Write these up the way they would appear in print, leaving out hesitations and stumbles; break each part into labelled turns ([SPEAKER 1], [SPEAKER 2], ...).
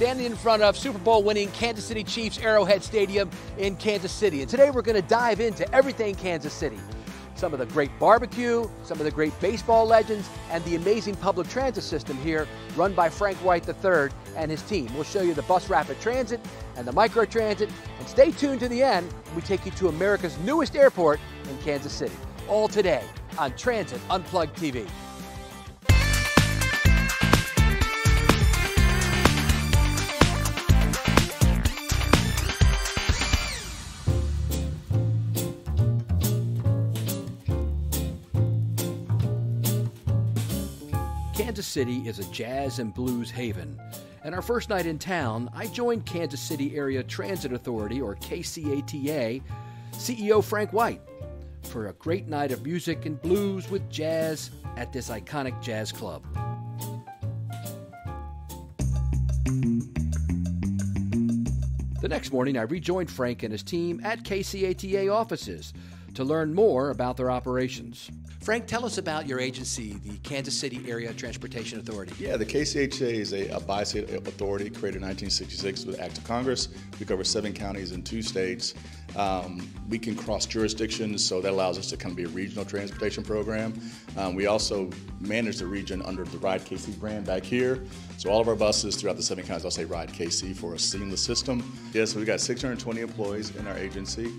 [SPEAKER 1] standing in front of Super Bowl winning Kansas City Chiefs Arrowhead Stadium in Kansas City. And today we're going to dive into everything Kansas City. Some of the great barbecue, some of the great baseball legends, and the amazing public transit system here run by Frank White III and his team. We'll show you the bus rapid transit and the micro transit. And stay tuned to the end when we take you to America's newest airport in Kansas City. All today on Transit Unplugged TV. Kansas City is a jazz and blues haven. And our first night in town, I joined Kansas City Area Transit Authority, or KCATA, CEO Frank White, for a great night of music and blues with jazz at this iconic jazz club. The next morning, I rejoined Frank and his team at KCATA offices to learn more about their operations. Frank, tell us about your agency, the Kansas City Area Transportation Authority.
[SPEAKER 2] Yeah, the KCHA is a bi-state authority created in 1966 with Act of Congress. We cover 7 counties and 2 states. We can cross jurisdictions, so that allows us to kind of be a regional transportation program. We also manage the region under the Ride KC brand back here. So all of our buses throughout the 7 counties, I'll say Ride KC for a seamless system. Yeah, so we've got 620 employees in our agency.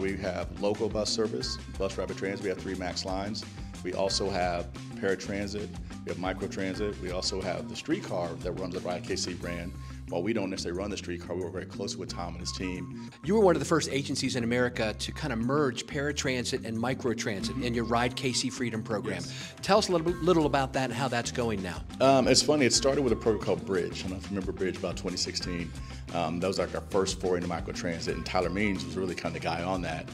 [SPEAKER 2] We have local bus service, bus rapid transit. We have 3 MAX lines. We also have paratransit, we have microtransit, we also have the streetcar that runs the Ride KC brand. While we don't necessarily run the streetcar, we work very closely with Tom and his team.
[SPEAKER 1] You were one of the first agencies in America to kind of merge paratransit and microtransit in your Ride KC Freedom program. Yes. Tell us a little about that and how that's going now.
[SPEAKER 2] It's funny, it started with a program called Bridge. I don't know if you remember Bridge, about 2016. That was like our first foray into microtransit, and Tyler Means was really kind of the guy on that.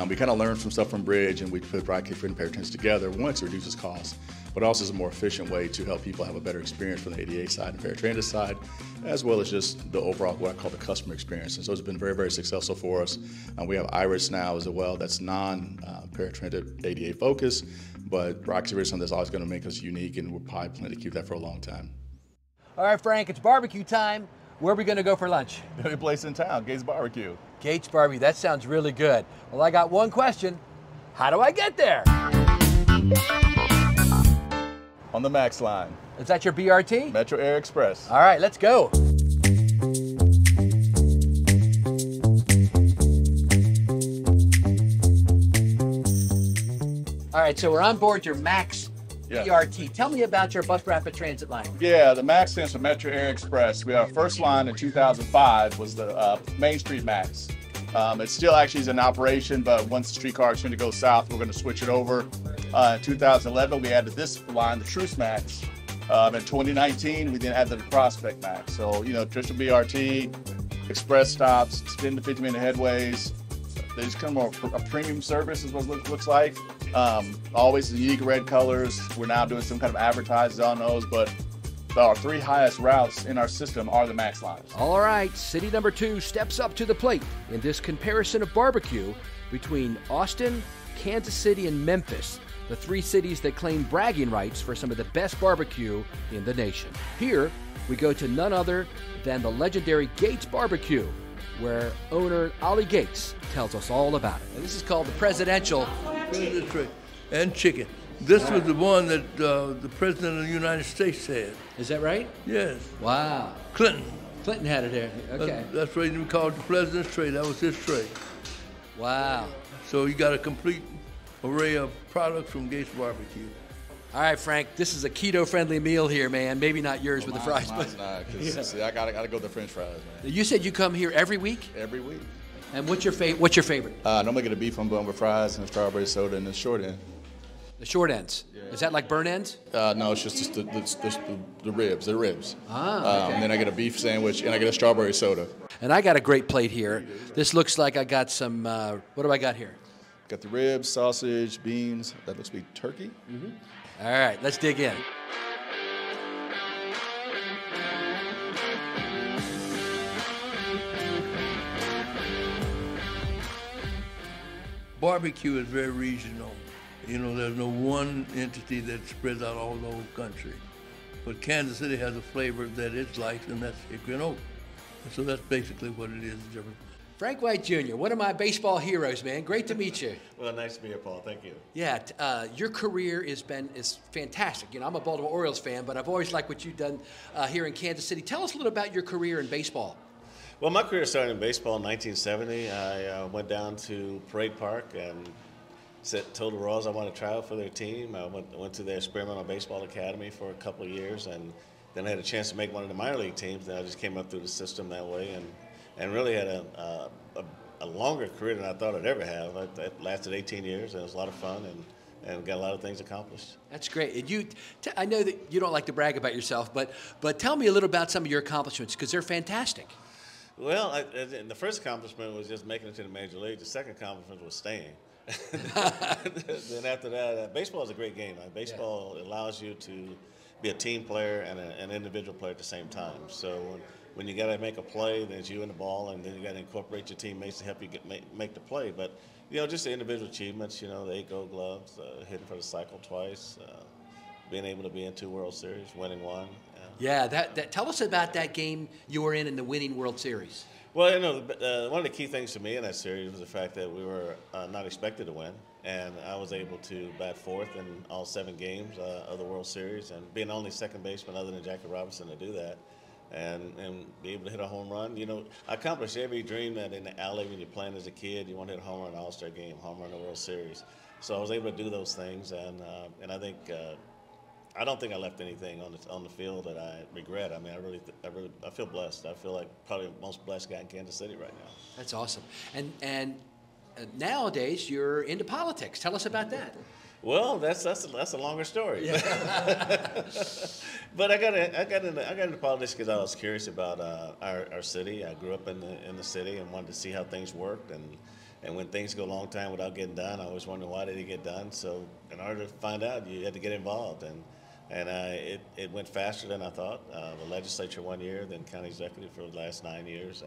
[SPEAKER 2] We kind of learned some stuff from Bridge, and we put Ride KC Freedom paratransit together. One, to reduce its cost, but also is a more efficient way to help people have a better experience from the ADA side and paratransit side, as well as just the overall, what I call the customer experience. And so it's been very, very successful for us. We have Iris now as well, that's non-paratransit ADA focused, but Ride KC Freedom is something that's always going to make us unique, and we're probably planning to keep that for a long time.
[SPEAKER 1] All right, Frank, it's barbecue time. Where are we going to go for lunch?
[SPEAKER 2] The only place in town, Gates Barbecue.
[SPEAKER 1] Gates Barbecue, that sounds really good. Well, I got one question. How do I get there?
[SPEAKER 2] On the MAX line.
[SPEAKER 1] Is that your BRT?
[SPEAKER 2] Metro Air Express.
[SPEAKER 1] All right, let's go. All right, so we're on board your MAX BRT. Tell me about your bus rapid transit line.
[SPEAKER 2] Yeah, the MAX stands for Metro Air Express. Our first line in 2005 was the Main Street MAX. It still actually is in operation, but once the streetcar is going to go south, we're going to switch it over. In 2011, we added this line, the Truce MAX. In 2019, we then added the Prospect MAX. So, traditional BRT, express stops, 10 to 15-minute headways. They just kind of more a premium service is what it looks like. Always the unique red colors. We're now doing some kind of advertising on those, but our 3 highest routes in our system are the MAX lines.
[SPEAKER 1] All right, city number 2 steps up to the plate in this comparison of barbecue between Austin, Kansas City, and Memphis, the 3 cities that claim bragging rights for some of the best barbecue in the nation. Here, we go to none other than the legendary Gates Barbecue, where owner Ollie Gates tells us all about it. And this is called the Presidential.
[SPEAKER 3] And chicken. This was the one that the President of the United States had.
[SPEAKER 1] Is that right?
[SPEAKER 3] Yes.
[SPEAKER 1] Wow.
[SPEAKER 3] Clinton.
[SPEAKER 1] Clinton had it here. Okay.
[SPEAKER 3] That's why we called the President's tray. That was his tray.
[SPEAKER 1] Wow.
[SPEAKER 3] So you got a complete array of products from Gates Barbecue.
[SPEAKER 1] All right, Frank, this is a keto-friendly meal here, man. Maybe not yours with the fries.
[SPEAKER 2] Mine's not, because see, I gotta go with the French fries, man.
[SPEAKER 1] You said you come here every week?
[SPEAKER 2] Every week.
[SPEAKER 1] And what's your favorite?
[SPEAKER 2] Normally get a beef on bun with fries and a strawberry soda and the short end.
[SPEAKER 1] The short ends? Yeah. Is that like burn ends?
[SPEAKER 2] No, it's just the ribs. The ribs.
[SPEAKER 1] Ah, okay.
[SPEAKER 2] Then I get a beef sandwich and I get a strawberry soda.
[SPEAKER 1] And I got a great plate here. This looks like I got some, what do I got here?
[SPEAKER 2] Got the ribs, sausage, beans. That looks to be turkey.
[SPEAKER 1] Mm-hmm. All right, let's dig in.
[SPEAKER 3] Barbecue is very regional. There's no one entity that spreads out all the whole country. But Kansas City has a flavor that it's like, and that's hickory and oak. So that's basically what it is.
[SPEAKER 1] Frank White Jr., one of my baseball heroes, man. Great to meet you.
[SPEAKER 4] Well, nice to be here, Paul. Thank you.
[SPEAKER 1] Yeah, your career is fantastic. You know, I'm a Baltimore Orioles fan, but I've always liked what you've done here in Kansas City. Tell us a little about your career in baseball.
[SPEAKER 4] Well, my career started in baseball in 1970. I went down to Parade Park and told the Royals I wanted to try out for their team. I went to their experimental baseball academy for a couple of years, and then I had a chance to make one of the minor league teams. And I just came up through the system that way, and really had a longer career than I thought I'd ever have. It lasted 18 years, and it was a lot of fun, and got a lot of things accomplished.
[SPEAKER 1] That's great. And I know that you don't like to brag about yourself, but tell me a little about some of your accomplishments, because they're fantastic.
[SPEAKER 4] Well, the first accomplishment was just making it to the major league. The second accomplishment was staying. Then after that, baseball is a great game. Baseball allows you to be a team player and an individual player at the same time. So when you got to make a play, then it's you and the ball, and then you got to incorporate your teammates to help you make the play. But just the individual achievements. The 8 Gold Gloves, hitting for the cycle twice, being able to be in 2 World Series, winning 1.
[SPEAKER 1] Yeah, tell us about that game you were in the winning World Series.
[SPEAKER 4] Well, one of the key things for me in that series was the fact that we were not expected to win, and I was able to bat fourth in all 7 games of the World Series, and being the only second baseman other than Jackie Robinson to do that, and be able to hit a home run. I accomplished every dream that in the alley when you're playing as a kid, you want to hit a home run in an All-Star game, home run in the World Series. So I was able to do those things, and I think. I don't think I left anything on the field that I regret. I mean, I feel blessed. I feel like probably the most blessed guy in Kansas City right now.
[SPEAKER 1] That's awesome. And nowadays you're into politics. Tell us about that.
[SPEAKER 4] Well, that's a longer story. Yeah. But I got into politics because I was curious about our city. I grew up in the city and wanted to see how things worked, and when things go a long time without getting done, I always wondered why did it get done. So in order to find out, you had to get involved, and it went faster than I thought. The legislature 1 year, then county executive for the last 9 years,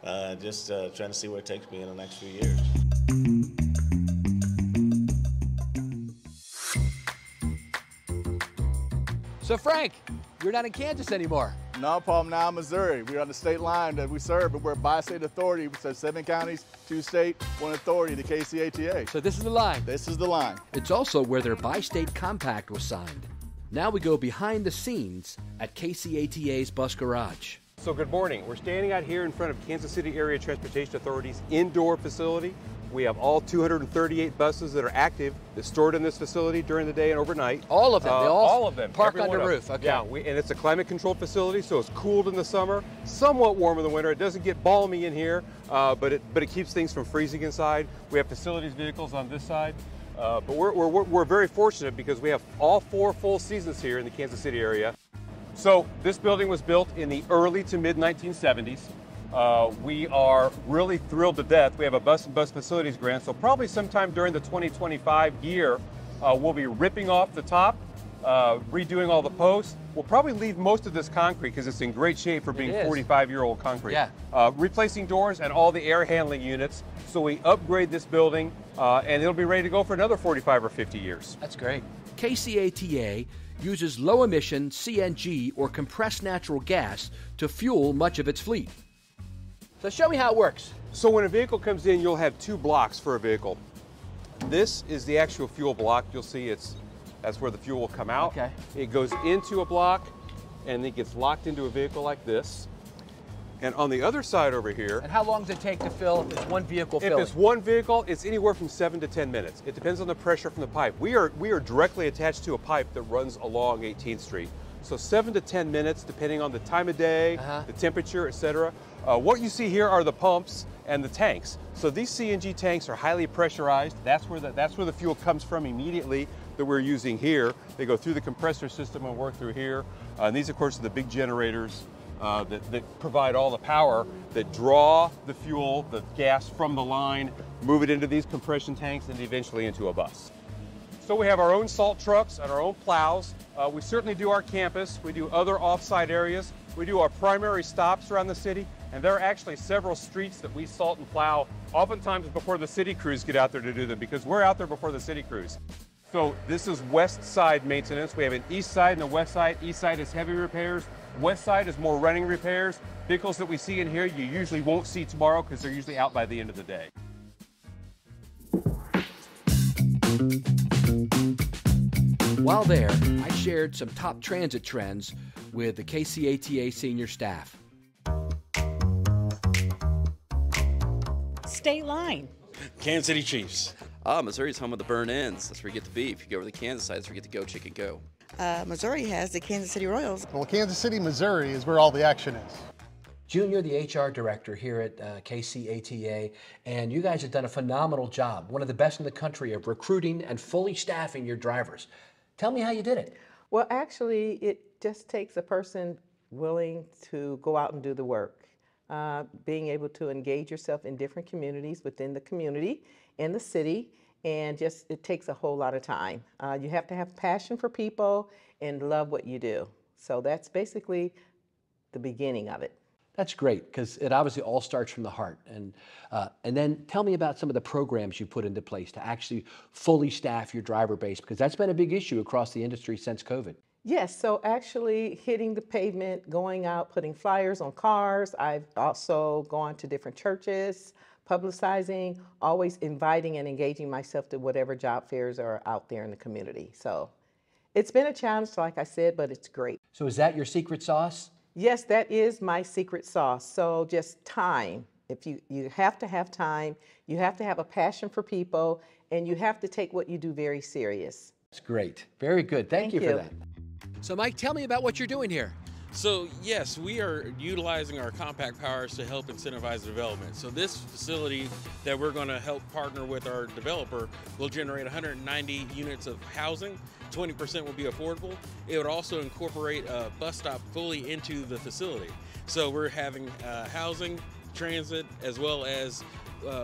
[SPEAKER 4] and just trying to see where it takes me in the next few years.
[SPEAKER 1] So Frank, you're not in Kansas anymore.
[SPEAKER 2] No, Paul, I'm now in Missouri. We're on the state line that we serve, but we're a bi-state authority. So 7 counties, 2 state, 1 authority, the KCATA.
[SPEAKER 1] So this is the line.
[SPEAKER 2] This is the line.
[SPEAKER 1] It's also where their bi-state compact was signed. Now we go behind the scenes at KCATA's bus garage.
[SPEAKER 5] So good morning. We're standing out here in front of Kansas City Area Transportation Authority's indoor facility. We have all 238 buses that are active, that's stored in this facility during the day and overnight.
[SPEAKER 1] All of them?
[SPEAKER 5] All of them.
[SPEAKER 1] Park on the roof, okay.
[SPEAKER 5] Yeah, and it's a climate-controlled facility, so it's cooled in the summer, somewhat warm in the winter. It doesn't get balmy in here, but it keeps things from freezing inside. We have facilities vehicles on this side. But we're very fortunate because we have all 4 full seasons here in the Kansas City area. So this building was built in the early to mid-1970s. We are really thrilled to death. We have a bus and bus facilities grant, so probably sometime during the 2025 year, we'll be ripping off the top, redoing all the posts. We'll probably leave most of this concrete because it's in great shape for being 45-year-old concrete.
[SPEAKER 1] Yeah.
[SPEAKER 5] Replacing doors and all the air handling units. So we upgrade this building, and it'll be ready to go for another 45 or 50 years.
[SPEAKER 1] That's great. KCATA uses low-emission CNG or compressed natural gas to fuel much of its fleet. So show me how it works.
[SPEAKER 5] So when a vehicle comes in, you'll have 2 blocks for a vehicle. This is the actual fuel block. You'll see that's where the fuel will come out.
[SPEAKER 1] Okay.
[SPEAKER 5] It goes into a block, and it gets locked into a vehicle like this. And on the other side over here,
[SPEAKER 1] And how long does it take to fill if it's one vehicle filling?
[SPEAKER 5] if it's one vehicle, it's anywhere from 7 to 10 minutes. It depends on the pressure from the pipe. We are directly attached to a pipe that runs along 18th Street. So 7 to 10 minutes, depending on the time of day, the temperature, etc. What you see here are the pumps and the tanks. So these CNG tanks are highly pressurized. That's where the fuel comes from immediately that we're using here. They go through the compressor system and work through here. And these, of course, are the big generators that provide all the power that draw the fuel, the gas from the line, move it into these compression tanks, and eventually into a bus. So we have our own salt trucks and our own plows. We certainly do our campus. We do other off-site areas. We do our primary stops around the city, and there are actually several streets that we salt and plow, oftentimes before the city crews get out there to do them, because we're out there before the city crews. So this is west side maintenance. We have an east side and a west side. East side is heavy repairs. West side is more running repairs. Vehicles that we see in here you usually won't see tomorrow because they're usually out by the end of the day.
[SPEAKER 1] While there, I shared some top transit trends with the KCATA senior staff.
[SPEAKER 6] State line.
[SPEAKER 7] Kansas City Chiefs.
[SPEAKER 8] Missouri's home of the burn-ins. That's where you get the beef. You go over to the Kansas side, that's where you get the Go Chicken Go.
[SPEAKER 6] Missouri has the Kansas City Royals.
[SPEAKER 9] Well, Kansas City, Missouri is where all the action is.
[SPEAKER 1] Junior, the HR director here at KCATA, and you guys have done a phenomenal job, one of the best in the country of recruiting and fully staffing your drivers. Tell me how you did it.
[SPEAKER 10] Well, actually, it just takes a person willing to go out and do the work. Being able to engage yourself in different communities within the community, in the city, and just it takes a whole lot of time. You have to have passion for people and love what you do. So that's basically the beginning of it.
[SPEAKER 1] That's great, because it obviously all starts from the heart. And then tell me about some of the programs you put into place to actually fully staff your driver base, because that's been a big issue across the industry since COVID.
[SPEAKER 10] Yes, so actually hitting the pavement, going out, putting flyers on cars. I've also gone to different churches, publicizing, always inviting and engaging myself to whatever job fairs are out there in the community. So it's been a challenge, like I said, but it's great.
[SPEAKER 1] So is that your secret sauce?
[SPEAKER 10] Yes, that is my secret sauce. So just time. If you have to have time, you have to have a passion for people, and you have to take what you do very serious.
[SPEAKER 1] That's great. Very good. Thank you for that.
[SPEAKER 11] So Mike, tell me about what you're doing here.
[SPEAKER 7] So yes, we are utilizing our compact powers to help incentivize development. So this facility that we're going to help partner with our developer will generate 190 units of housing. 20% will be affordable. It would also incorporate a bus stop fully into the facility. So we're having housing, transit, as well as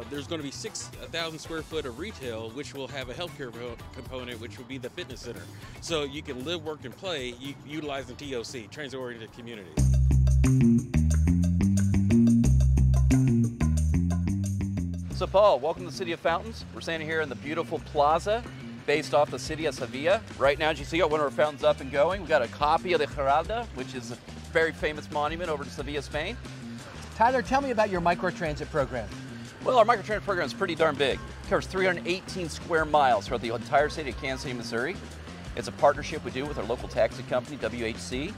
[SPEAKER 7] there's going to be 6,000 square foot of retail, which will have a healthcare component, which will be the fitness center. So you can live, work, and play utilizing TOC, transit-oriented communities.
[SPEAKER 8] So Paul, welcome to the City of Fountains. We're standing here in the beautiful plaza based off the city of Sevilla. Right now, as you see, got one of our fountains up and going. We've got a copy of the Giralda, which is a very famous monument over in Sevilla, Spain.
[SPEAKER 1] Tyler, tell me about your microtransit program.
[SPEAKER 8] Well, our microtransit program is pretty darn big. It covers 318 square miles throughout the entire city of Kansas City, Missouri. It's a partnership we do with our local taxi company, WHC.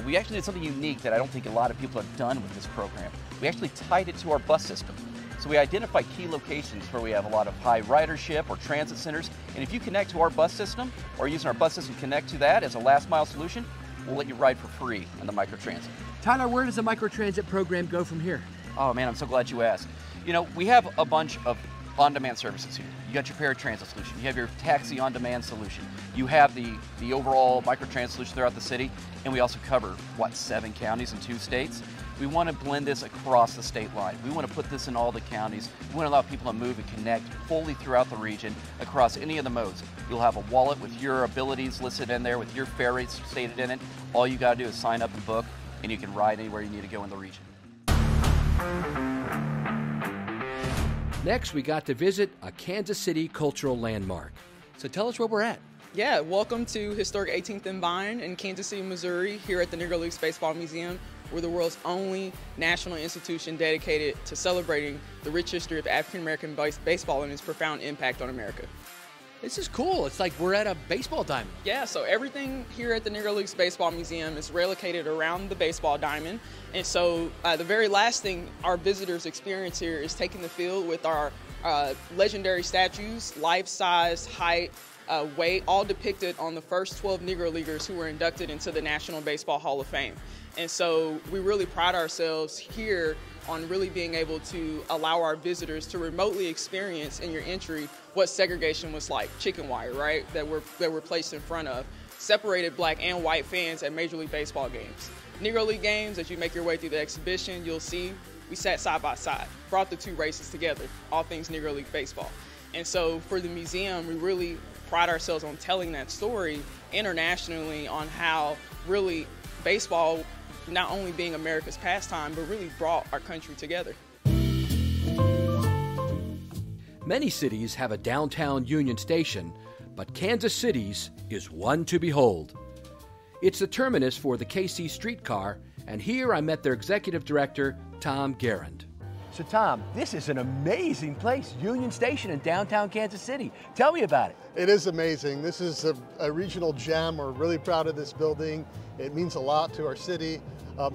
[SPEAKER 8] We actually did something unique that I don't think a lot of people have done with this program. We actually tied it to our bus system. So we identify key locations where we have a lot of high ridership or transit centers. And if you connect to our bus system or using our bus system connect to that as a last mile solution, we'll let you ride for free in the microtransit.
[SPEAKER 1] Tyler, where does the microtransit program go from here?
[SPEAKER 8] Oh man, I'm so glad you asked. You know, we have a bunch of on-demand services here. You got your paratransit solution. You have your taxi on-demand solution. You have the overall microtransit solution throughout the city. And we also cover, 7 counties and 2 states. We want to blend this across the state line. We want to put this in all the counties. We want to allow people to move and connect fully throughout the region across any of the modes. You'll have a wallet with your abilities listed in there, with your fare rates stated in it. All you got to do is sign up and book, and you can ride anywhere you need to go in the region.
[SPEAKER 1] Next, we got to visit a Kansas City cultural landmark. So tell us where we're at.
[SPEAKER 12] Yeah, welcome to historic 18th and Vine in Kansas City, Missouri, here at the Negro Leagues Baseball Museum. We're the world's only national institution dedicated to celebrating the rich history of African-American baseball and its profound impact on America.
[SPEAKER 1] This is cool. It's like we're at a baseball diamond.
[SPEAKER 12] Yeah, so everything here at the Negro Leagues Baseball Museum is relocated around the baseball diamond. And so the very last thing our visitors experience here is taking the field with our legendary statues, life-size, height, weight, all depicted on the first 12 Negro Leaguers who were inducted into the National Baseball Hall of Fame. And so we really pride ourselves here on really being able to allow our visitors to remotely experience in your entry what segregation was like, chicken wire, right, that we're placed in front of, separated black and white fans at Major League Baseball games. Negro League games, as you make your way through the exhibition, you'll see we sat side by side, brought the two races together, all things Negro League Baseball. And so for the museum, we really pride ourselves on telling that story internationally on how really baseball, not only being America's pastime, but really brought our country together.
[SPEAKER 1] Many cities have a downtown Union Station, but Kansas City's is one to behold. It's the terminus for the KC streetcar, and here I met their executive director, Tom Garand.
[SPEAKER 11] So Tom, this is an amazing place, Union Station in downtown Kansas City. Tell me about it.
[SPEAKER 9] It is amazing. This is a regional gem. We're really proud of this building. It means a lot to our city.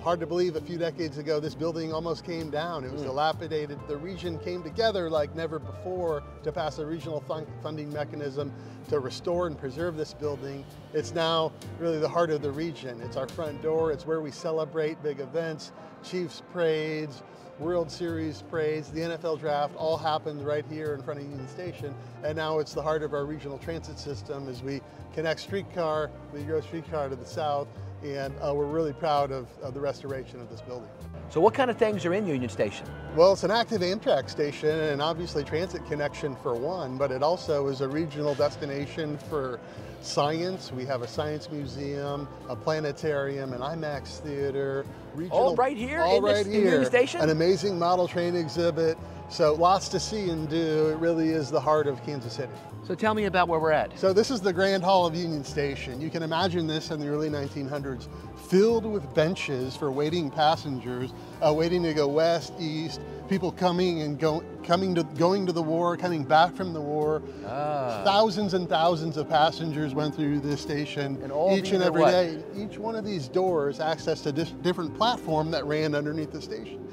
[SPEAKER 9] Hard to believe a few decades ago this building almost came down. It was dilapidated. The region came together like never before to pass a regional funding mechanism to restore and preserve this building. It's now really the heart of the region. It's our front door. It's where we celebrate big events, Chiefs parades, World Series parades, the NFL draft, all happened right here in front of Union Station. And now it's the heart of our regional transit system as we connect streetcar, the Euro streetcar to the south, and we're really proud of the restoration of this building.
[SPEAKER 11] So what kind of things are in Union Station?
[SPEAKER 9] Well, it's an active Amtrak station and obviously transit connection for one, but it also is a regional destination for science. We have a science museum, a planetarium, an IMAX theater.
[SPEAKER 11] All right here
[SPEAKER 9] all
[SPEAKER 11] in
[SPEAKER 9] right
[SPEAKER 11] this
[SPEAKER 9] here.
[SPEAKER 11] Union Station?
[SPEAKER 9] An amazing model train exhibit. So lots to see and do. It really is the heart of Kansas City.
[SPEAKER 11] So tell me about where we're at.
[SPEAKER 9] So this is the Grand Hall of Union Station. You can imagine this in the early 1900s, filled with benches for waiting passengers, waiting to go west, east, people coming and going to the war, coming back from the war. Thousands and thousands of passengers went through this station each and every day. Each one of these doors accessed a different platform that ran underneath the station.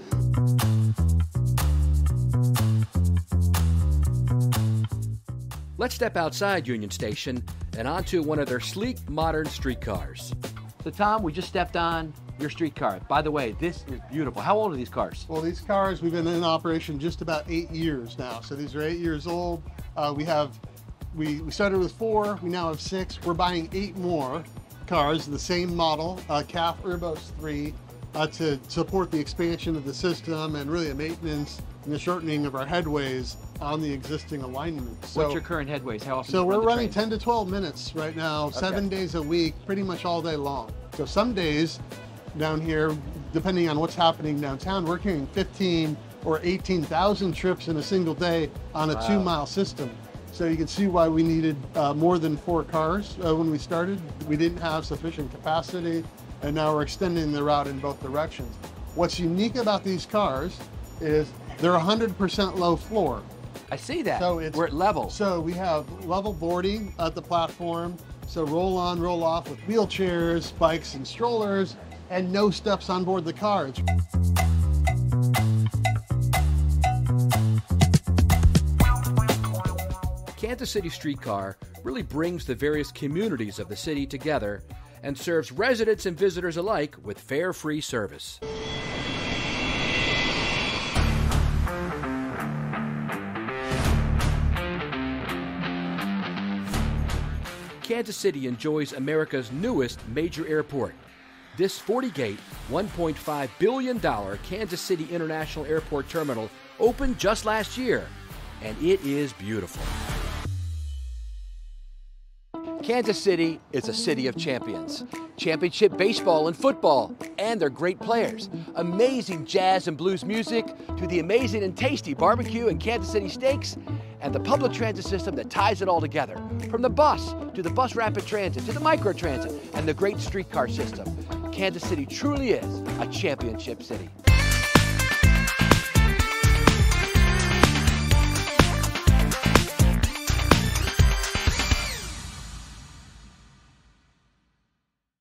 [SPEAKER 1] Let's step outside Union Station and onto one of their sleek, modern streetcars.
[SPEAKER 11] So Tom, we just stepped on your streetcar. By the way, this is beautiful. How old are these cars?
[SPEAKER 9] Well, these cars, we've been in operation just about 8 years now. So these are 8 years old. We started with 4, we now have 6. We're buying 8 more cars, the same model, CAF Urbos 3, to support the expansion of the system and really a maintenance and the shortening of our headways on the existing alignment. So,
[SPEAKER 11] what's your current headways? How often?
[SPEAKER 9] So
[SPEAKER 11] do you
[SPEAKER 9] we're
[SPEAKER 11] run the
[SPEAKER 9] running
[SPEAKER 11] train?
[SPEAKER 9] 10 to 12 minutes right now, 7 days a week, pretty much all day long. So some days down here, depending on what's happening downtown, we're carrying 15 or 18,000 trips in a single day on a 2-mile system. So you can see why we needed more than 4 cars when we started. We didn't have sufficient capacity, and now we're extending the route in both directions. What's unique about these cars is they're 100% low floor.
[SPEAKER 11] I see that.
[SPEAKER 9] So
[SPEAKER 11] we're at level.
[SPEAKER 9] So we have level boarding at the platform. So roll on, roll off with wheelchairs, bikes, and strollers, and no steps on board the cars.
[SPEAKER 1] Kansas City Streetcar really brings the various communities of the city together and serves residents and visitors alike with fare-free service. Kansas City enjoys America's newest major airport. This 40-gate, $1.5 billion Kansas City International Airport terminal opened just last year, and it is beautiful. Kansas City is a city of champions. Championship baseball and football, and they're great players. Amazing jazz and blues music, to the amazing and tasty barbecue and Kansas City steaks, and the public transit system that ties it all together. From the bus, to the bus rapid transit, to the micro transit, and the great streetcar system. Kansas City truly is a championship city.